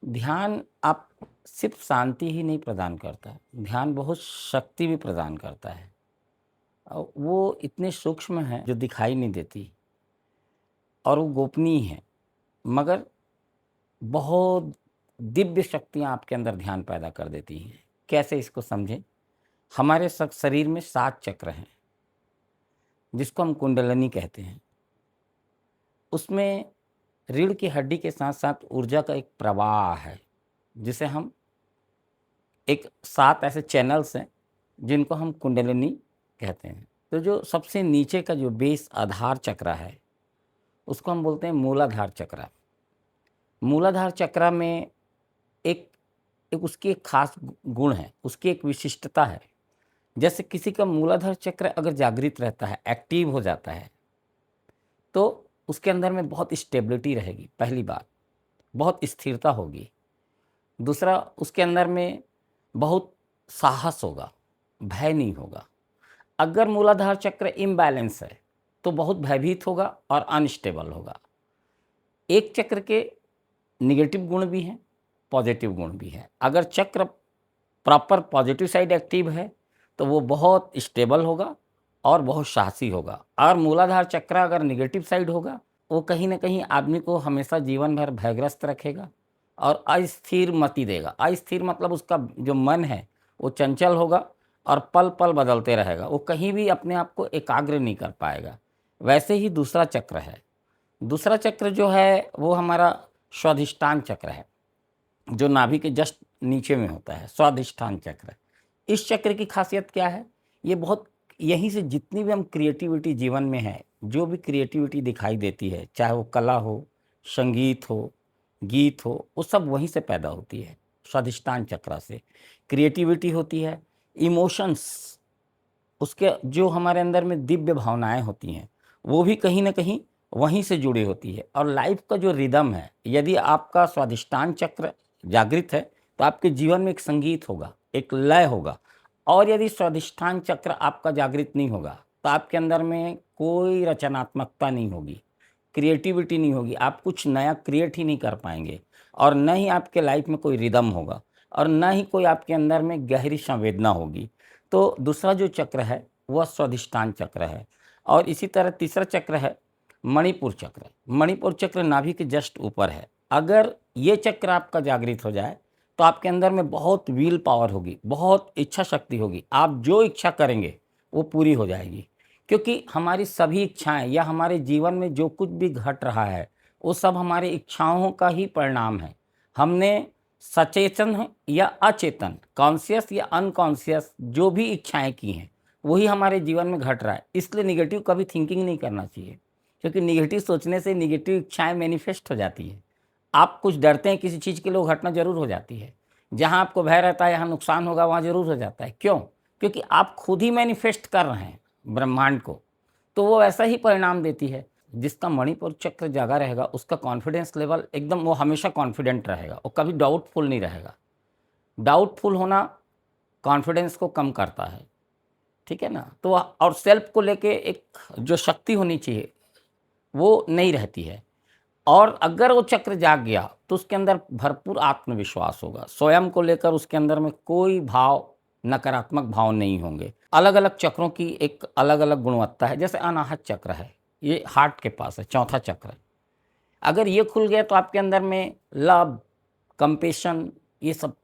ध्यान आप सिर्फ शांति ही नहीं प्रदान करता, ध्यान बहुत शक्ति भी प्रदान करता है। वो इतने सूक्ष्म है जो दिखाई नहीं देती और वो गोपनीय है, मगर बहुत दिव्य शक्तियाँ आपके अंदर ध्यान पैदा कर देती हैं। कैसे इसको समझें? हमारे शरीर में 7 चक्र हैं, जिसको हम कुंडलिनी कहते हैं। उसमें रीढ़ की हड्डी के साथ-साथ ऊर्जा का एक प्रवाह है, जिसे हम एक 7 ऐसे चैनल्स हैं, जिनको हम कुंडलिनी कहते हैं। तो जो सबसे नीचे का जो बेस आधार चक्र है, उसको हम बोलते हैं मूलाधार चक्र। मूलाधार चक्र में एक एक उसकी एक खास गुण है, उसकी एक विशिष्टता है। जैसे किसी का मूलाधार चक्र अगर जागृत रहता है, एक्टिव हो जाता है, तो उसके अंदर में बहुत स्टेबिलिटी रहेगी, पहली बात, बहुत स्थिरता होगी। दूसरा, उसके अंदर में बहुत साहस होगा, भय नहीं होगा। अगर मूलाधार चक्र इम्बैलेंस है, तो बहुत भयभीत होगा और अनस्टेबल होगा। एक चक्र के नेगेटिव गुण भी हैं, पॉजिटिव गुण भी हैं। अगर चक्र प्रॉपर पॉजिटिव साइड एक्टिव है, तो वो बहुत स्टेबल होगा और बहुत साहसी होगा। और मूलाधार चक्र अगर नेगेटिव साइड होगा, वो कहीं न कहीं आदमी को हमेशा जीवन भर भयग्रस्त रखेगा और अस्थिर मति देगा। अस्थिर मतलब उसका जो मन है, वो चंचल होगा और पल-पल बदलते रहेगा। वो कहीं भी अपने आप को एकाग्र नहीं कर पाएगा। वैसे ही दूसरा चक्र है। दूसरा चक्र जो है, वो हमारा स्वाधिष्ठान चक्र है, जो नाभि के जस्ट नीचे में होता है, स्वाधिष्ठान चक्र। इस चक्र की खासियत क्या है? ये बहुत, यहीं से जितनी भी हम क्रिएटिविटी जीवन में है, जो भी क्रिएटिविटी दिखाई देती है, चाहे वो कला हो, संगीत हो, गीत हो, वो सब वहीं से पैदा होती है, स्वाधिष्ठान चक्र से। क्रिएटिविटी होती है, इमोशंस, उसके जो हमारे अंदर में दिव्य भावनाएँ होती हैं, वो भी कहीं न कहीं वहीं से जुड़ी होती है। और लाइफ़ का जो रिदम है, यदि आपका स्वाधिष्ठान चक्र जागृत है, तो आपके जीवन में एक संगीत होगा, एक लय होगा। और यदि स्वाधिष्ठान चक्र आपका जागृत नहीं होगा, तो आपके अंदर में कोई रचनात्मकता नहीं होगी, क्रिएटिविटी नहीं होगी, आप कुछ नया क्रिएट ही नहीं कर पाएँगे और न ही आपके लाइफ़ में कोई रिदम होगा और न ही कोई आपके अंदर में गहरी संवेदना होगी। तो दूसरा जो चक्र है, वह स्वाधिष्ठान चक्र है। और इसी तरह तीसरा चक्र है मणिपुर चक्र। मणिपुर चक्र नाभि के जस्ट ऊपर है। अगर ये चक्र आपका जागृत हो जाए, तो आपके अंदर में बहुत विल पावर होगी, बहुत इच्छा शक्ति होगी। आप जो इच्छा करेंगे, वो पूरी हो जाएगी। क्योंकि हमारी सभी इच्छाएँ या हमारे जीवन में जो कुछ भी घट रहा है, वो सब हमारी इच्छाओं का ही परिणाम है। हमने सचेतन है या अचेतन, कॉन्शियस या अनकॉन्शियस जो भी इच्छाएँ की हैं, वही हमारे जीवन में घट रहा है। इसलिए नेगेटिव कभी थिंकिंग नहीं करना चाहिए, क्योंकि नेगेटिव सोचने से नेगेटिव इच्छाएँ मैनिफेस्ट हो जाती हैं। आप कुछ डरते हैं किसी चीज़ के लिए, वो घटना ज़रूर हो जाती है। जहाँ आपको भय रहता है, यहाँ नुकसान होगा, वहाँ ज़रूर हो जाता है। क्यों? क्योंकि आप खुद ही मैनिफेस्ट कर रहे हैं ब्रह्मांड को, तो वो ऐसा ही परिणाम देती है। जिसका मणिपुर चक्र जागा रहेगा, उसका कॉन्फिडेंस लेवल एकदम, वो हमेशा कॉन्फिडेंट रहेगा, वो कभी डाउटफुल नहीं रहेगा। डाउटफुल होना कॉन्फिडेंस को कम करता है, ठीक है ना? तो और सेल्फ को लेके एक जो शक्ति होनी चाहिए, वो नहीं रहती है। और अगर वो चक्र जाग गया, तो उसके अंदर भरपूर आत्मविश्वास होगा। स्वयं को लेकर उसके अंदर में कोई भाव, नकारात्मक भाव नहीं होंगे। अलग-अलग चक्रों की एक अलग-अलग गुणवत्ता है। जैसे अनाहत चक्र है, ये हार्ट के पास है, चौथा चक्र। अगर ये खुल गया, तो आपके अंदर में लव, कंपैशन, ये सब,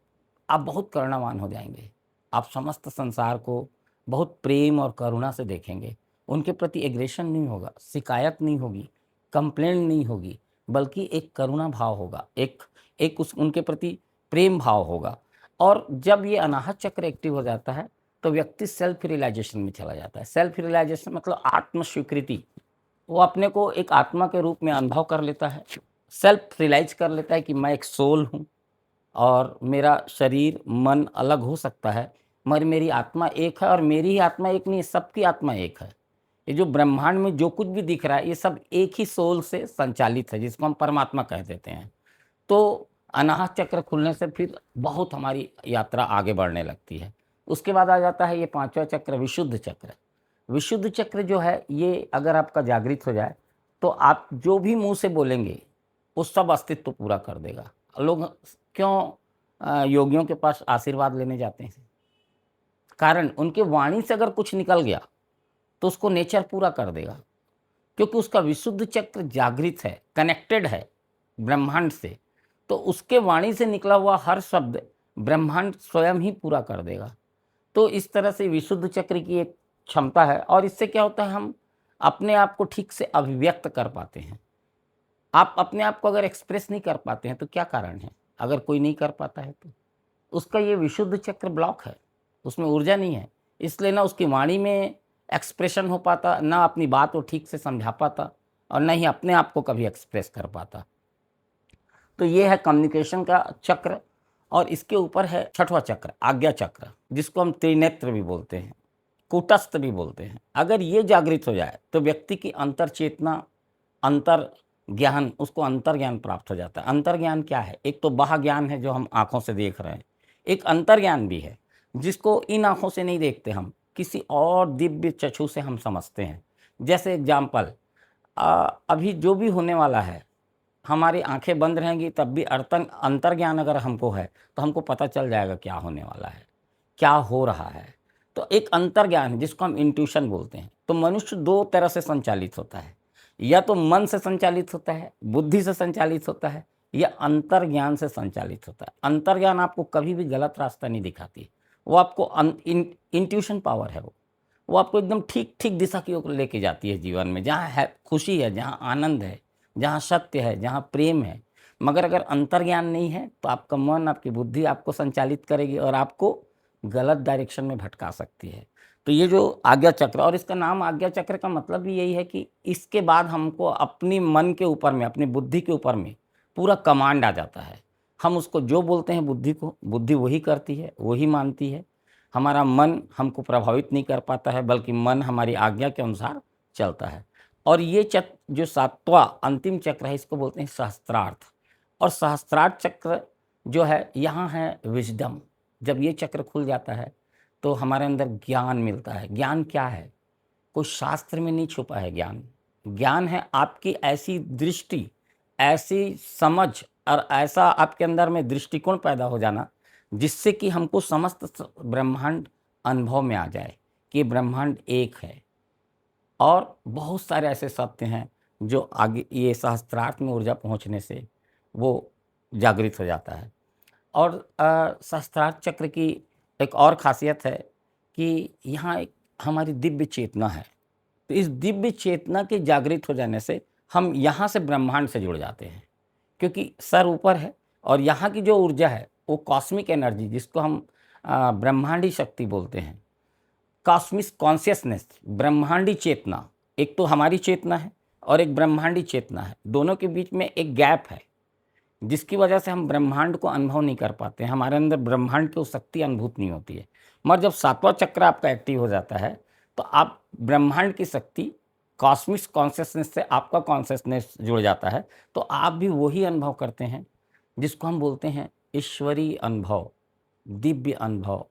आप बहुत करुणावान हो जाएँगे। आप समस्त संसार को बहुत प्रेम और करुणा से देखेंगे। उनके प्रति एग्रेशन नहीं होगा, शिकायत नहीं होगी, कंप्लेंट नहीं होगी, बल्कि एक करुणा भाव होगा, एक एक उस उनके प्रति प्रेम भाव होगा। और जब ये अनाहत चक्र एक्टिव हो जाता है, तो व्यक्ति सेल्फ रियलाइज़ेशन में चला जाता है। सेल्फ रियलाइज़ेशन मतलब आत्म स्वीकृति। वो अपने को एक आत्मा के रूप में अनुभव कर लेता है, सेल्फ रियलाइज़ कर लेता है कि मैं एक सोल हूँ और मेरा शरीर, मन अलग हो सकता है, मगर मेरी आत्मा एक है और मेरी ही आत्मा एक नहीं है, सबकी आत्मा एक है। ये जो ब्रह्मांड में जो कुछ भी दिख रहा है, ये सब एक ही सोल से संचालित है, जिसको हम परमात्मा कह देते हैं। तो अनाहत चक्र खुलने से फिर बहुत हमारी यात्रा आगे बढ़ने लगती है। उसके बाद आ जाता है ये 5वां चक्र, विशुद्ध चक्र। विशुद्ध चक्र जो है, ये अगर आपका जागृत हो जाए, तो आप जो भी मुँह से बोलेंगे, वो सब अस्तित्व पूरा कर देगा। लोग क्यों योगियों के पास आशीर्वाद लेने जाते हैं? कारण उनके वाणी से अगर कुछ निकल गया तो उसको नेचर पूरा कर देगा, क्योंकि उसका विशुद्ध चक्र जागृत है, कनेक्टेड है ब्रह्मांड से। तो उसके वाणी से निकला हुआ हर शब्द ब्रह्मांड स्वयं ही पूरा कर देगा। तो इस तरह से विशुद्ध चक्र की एक क्षमता है, और इससे क्या होता है, हम अपने आप को ठीक से अभिव्यक्त कर पाते हैं। आप अपने आप को अगर एक्सप्रेस नहीं कर पाते हैं तो क्या कारण है? अगर कोई नहीं कर पाता है तो उसका ये विशुद्ध चक्र ब्लॉक है, उसमें ऊर्जा नहीं है, इसलिए ना उसकी वाणी में एक्सप्रेशन हो पाता, ना अपनी बात वो ठीक से समझा पाता, और ना ही अपने आप को कभी एक्सप्रेस कर पाता। तो ये है कम्युनिकेशन का चक्र। और इसके ऊपर है छठवां चक्र, आज्ञा चक्र, जिसको हम त्रिनेत्र भी बोलते हैं, कूटस्थ भी बोलते हैं। अगर ये जागृत हो जाए तो व्यक्ति की अंतर चेतना, अंतर ज्ञान, उसको अंतर ज्ञान प्राप्त हो जाता है। अंतर ज्ञान क्या है? एक तो बाह्य ज्ञान है जो हम आँखों से देख रहे हैं, एक अंतर ज्ञान भी है जिसको इन आँखों से नहीं देखते, हम किसी और दिव्य चक्षु से हम समझते हैं। जैसे एग्जाम्पल, अभी जो भी होने वाला है, हमारी आंखें बंद रहेंगी तब भी अंतर ज्ञान अगर हमको है तो हमको पता चल जाएगा क्या होने वाला है, क्या हो रहा है। तो एक अंतर ज्ञान है जिसको हम इंट्यूशन बोलते हैं। तो मनुष्य दो तरह से संचालित होता है, या तो मन से संचालित होता है, बुद्धि से संचालित होता है, या अंतर ज्ञान से संचालित होता है। अंतर ज्ञान आपको कभी भी गलत रास्ता नहीं दिखाती, वो आपको इंट्यूशन पावर है, वो आपको एकदम ठीक ठीक दिशा की ओर लेके जाती है जीवन में, जहाँ है खुशी है, जहाँ आनंद है, जहाँ सत्य है, जहाँ प्रेम है। मगर अगर अंतर्ज्ञान नहीं है तो आपका मन, आपकी बुद्धि आपको संचालित करेगी और आपको गलत डायरेक्शन में भटका सकती है। तो ये जो आज्ञा चक्र, और इसका नाम आज्ञा चक्र का मतलब भी यही है कि इसके बाद हमको अपनी मन के ऊपर में, अपनी बुद्धि के ऊपर में पूरा कमांड आ जाता है। हम उसको जो बोलते हैं बुद्धि को, बुद्धि वही करती है, वही मानती है। हमारा मन हमको प्रभावित नहीं कर पाता है, बल्कि मन हमारी आज्ञा के अनुसार चलता है। और ये चक्र जो सातवां अंतिम चक्र है, इसको बोलते हैं सहस्त्रार्थ। और सहस्त्रार्थ चक्र जो है, यहाँ है विजडम। जब ये चक्र खुल जाता है तो हमारे अंदर ज्ञान मिलता है। ज्ञान क्या है? कोई शास्त्र में नहीं छुपा है ज्ञान। ज्ञान है आपकी ऐसी दृष्टि, ऐसी समझ, और ऐसा आपके अंदर में दृष्टिकोण पैदा हो जाना जिससे कि हमको समस्त ब्रह्मांड अनुभव में आ जाए कि ब्रह्मांड एक है। और बहुत सारे ऐसे सत्य हैं जो आगे ये सहस्त्रार्थ में ऊर्जा पहुंचने से वो जागृत हो जाता है। और सहस्त्रार्थ चक्र की एक और खासियत है कि यहाँ एक हमारी दिव्य चेतना है। तो इस दिव्य चेतना के जागृत हो जाने से हम यहाँ से ब्रह्मांड से जुड़ जाते हैं, क्योंकि सर ऊपर है और यहाँ की जो ऊर्जा है वो कॉस्मिक एनर्जी, जिसको हम ब्रह्मांडी शक्ति बोलते हैं, कॉस्मिक कॉन्शियसनेस, ब्रह्मांडी चेतना। एक तो हमारी चेतना है और एक ब्रह्मांडी चेतना है, दोनों के बीच में एक गैप है जिसकी वजह से हम ब्रह्मांड को अनुभव नहीं कर पाते हैं, हमारे अंदर ब्रह्मांड की शक्ति अनुभूत नहीं होती है। मगर जब सातवां चक्र आपका एक्टिव हो जाता है तो आप ब्रह्मांड की शक्ति, कॉस्मिक कॉन्शियसनेस से आपका कॉन्शियसनेस जुड़ जाता है, तो आप भी वही अनुभव करते हैं जिसको हम बोलते हैं ईश्वरीय अनुभव, दिव्य अनुभव।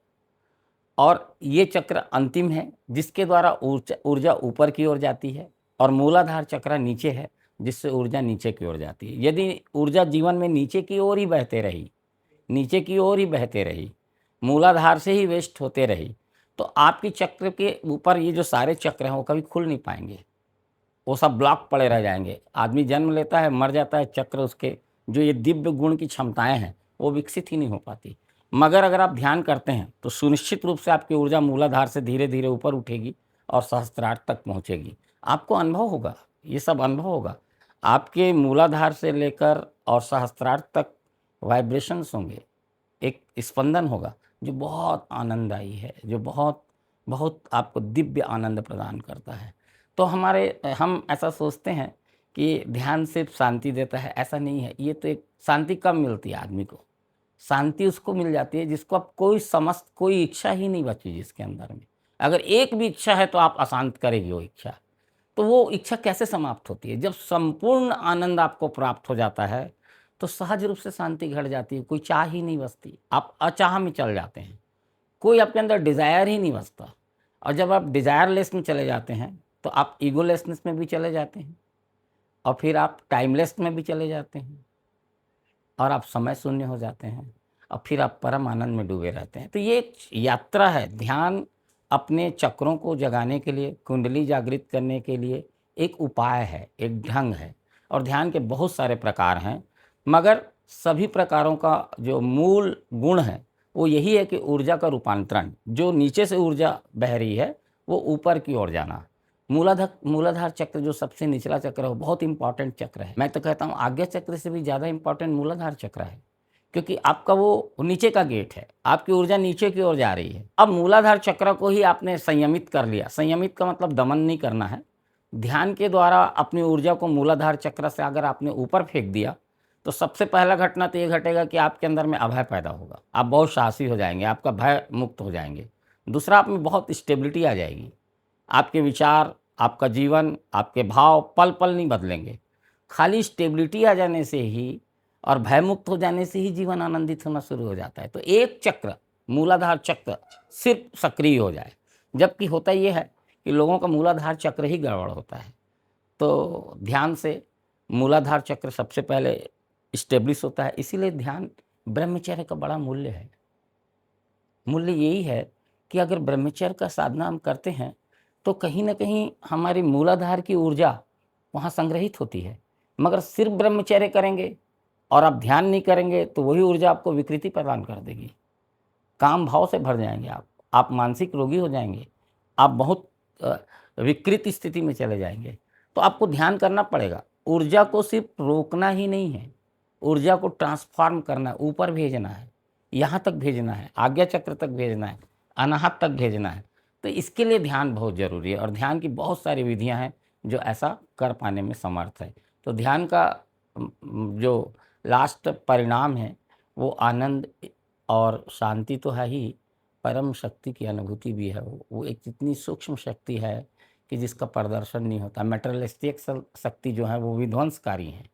और ये चक्र अंतिम है जिसके द्वारा ऊर्जा ऊपर की ओर जाती है, और मूलाधार चक्र नीचे है जिससे ऊर्जा नीचे की ओर जाती है। यदि ऊर्जा जीवन में नीचे की ओर ही बहते रही, नीचे की ओर ही बहते रही, मूलाधार से ही वेस्ट होते रही, तो आपकी चक्र के ऊपर ये जो सारे चक्र हैं वो कभी खुल नहीं पाएंगे, वो सब ब्लॉक पड़े रह जाएंगे। आदमी जन्म लेता है, मर जाता है, चक्र उसके जो ये दिव्य गुण की क्षमताएं हैं वो विकसित ही नहीं हो पाती। मगर अगर आप ध्यान करते हैं तो सुनिश्चित रूप से आपकी ऊर्जा मूलाधार से धीरे धीरे ऊपर उठेगी और सहस्त्रार्थ तक पहुंचेगी। आपको अनुभव होगा, ये सब अनुभव होगा। आपके मूलाधार से लेकर और सहस्त्रार्थ तक वाइब्रेशंस होंगे, एक स्पंदन होगा जो बहुत आनंददायी है, जो बहुत बहुत आपको दिव्य आनंद प्रदान करता है। तो हम ऐसा सोचते हैं कि ध्यान सिर्फ शांति देता है, ऐसा नहीं है। ये तो एक शांति कब मिलती है आदमी को? शांति उसको मिल जाती है जिसको अब कोई इच्छा ही नहीं बची जिसके अंदर में। अगर एक भी इच्छा है तो आप अशांत करेगी वो इच्छा। तो वो इच्छा कैसे समाप्त होती है? जब संपूर्ण आनंद आपको प्राप्त हो जाता है तो सहज रूप से शांति घट जाती है, कोई चाह ही नहीं बचती, आप अचाह में चल जाते हैं, कोई आपके अंदर डिज़ायर ही नहीं बचता। और जब आप डिज़ायरलेस में चले जाते हैं तो आप ईगोलेसनेस में भी चले जाते हैं, और फिर आप टाइमलेस में भी चले जाते हैं। और आप समय शून्य हो जाते हैं और फिर आप परम आनंद में डूबे रहते हैं। तो ये एक यात्रा है, ध्यान अपने चक्रों को जगाने के लिए, कुंडली जागृत करने के लिए एक उपाय है, एक ढंग है। और ध्यान के बहुत सारे प्रकार हैं, मगर सभी प्रकारों का जो मूल गुण है वो यही है कि ऊर्जा का रूपांतरण, जो नीचे से ऊर्जा बह रही है वो ऊपर की ओर जाना। मूलाधार चक्र जो सबसे निचला चक्र है वो बहुत इंपॉर्टेंट चक्र है। मैं तो कहता हूँ आज्ञा चक्र से भी ज़्यादा इंपॉर्टेंट मूलाधार चक्र है, क्योंकि आपका वो नीचे का गेट है, आपकी ऊर्जा नीचे की ओर जा रही है। अब मूलाधार चक्र को ही आपने संयमित कर लिया। संयमित का मतलब दमन नहीं करना है। ध्यान के द्वारा अपनी ऊर्जा को मूलाधार चक्र से अगर आपने ऊपर फेंक दिया तो सबसे पहला घटना तो ये घटेगा कि आपके अंदर में अभय पैदा होगा, आप बहुत साहसी हो जाएंगे, आपका भय मुक्त हो जाएंगे। दूसरा, आप में बहुत स्टेबिलिटी आ जाएगी, आपके विचार, आपका जीवन, आपके भाव पल पल नहीं बदलेंगे। खाली स्टेबिलिटी आ जाने से ही और भयमुक्त हो जाने से ही जीवन आनंदित होना शुरू हो जाता है। तो एक चक्र, मूलाधार चक्र सिर्फ सक्रिय हो जाए, जबकि होता ये है कि लोगों का मूलाधार चक्र ही गड़बड़ होता है। तो ध्यान से मूलाधार चक्र सबसे पहले इस्टेब्लिश होता है। इसीलिए ध्यान ब्रह्मचर्य का बड़ा मूल्य है। मूल्य यही है कि अगर ब्रह्मचर्य का साधना हम करते हैं तो कहीं न कहीं हमारी मूलाधार की ऊर्जा वहाँ संग्रहित होती है। मगर सिर्फ ब्रह्मचर्य करेंगे और आप ध्यान नहीं करेंगे तो वही ऊर्जा आपको विकृति प्रदान कर देगी। काम भाव से भर जाएँगे आप मानसिक रोगी हो जाएँगे, आप बहुत विकृत स्थिति में चले जाएँगे। तो आपको ध्यान करना पड़ेगा। ऊर्जा को सिर्फ रोकना ही नहीं है, ऊर्जा को ट्रांसफ़ॉर्म करना है, ऊपर भेजना है, यहाँ तक भेजना है, आज्ञा चक्र तक भेजना है, अनाहत तक भेजना है। तो इसके लिए ध्यान बहुत ज़रूरी है और ध्यान की बहुत सारी विधियाँ हैं जो ऐसा कर पाने में समर्थ है। तो ध्यान का जो लास्ट परिणाम है वो आनंद और शांति तो है ही, परम शक्ति की अनुभूति भी है। वो एक इतनी सूक्ष्म शक्ति है कि जिसका प्रदर्शन नहीं होता। मटेरियलिस्टिक शक्ति जो है वो विध्वंसकारी हैं,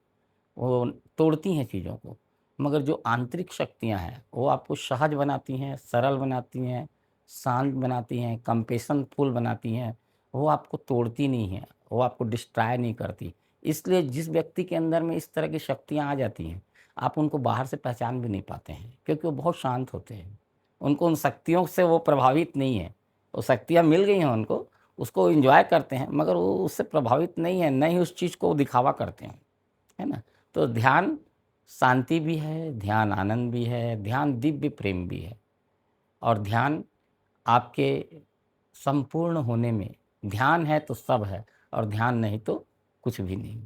वो तोड़ती हैं चीज़ों को। मगर जो आंतरिक शक्तियाँ हैं वो आपको सहज बनाती हैं, सरल बनाती हैं, शांत बनाती हैं, कंपैशनफुल बनाती हैं। वो आपको तोड़ती नहीं हैं, वो आपको डिस्ट्रॉय नहीं करती। इसलिए जिस व्यक्ति के अंदर में इस तरह की शक्तियाँ आ जाती हैं, आप उनको बाहर से पहचान भी नहीं पाते हैं, क्योंकि वो बहुत शांत होते हैं। उनको उन शक्तियों से वो प्रभावित नहीं है। वो शक्तियाँ मिल गई हैं उनको, उसको एन्जॉय करते हैं, मगर वो उससे प्रभावित नहीं है, ना ही उस चीज़ को दिखावा करते हैं, है ना? तो ध्यान शांति भी है, ध्यान आनंद भी है, ध्यान दिव्य प्रेम भी है। और ध्यान आपके संपूर्ण होने में, ध्यान है तो सब है और ध्यान नहीं तो कुछ भी नहीं।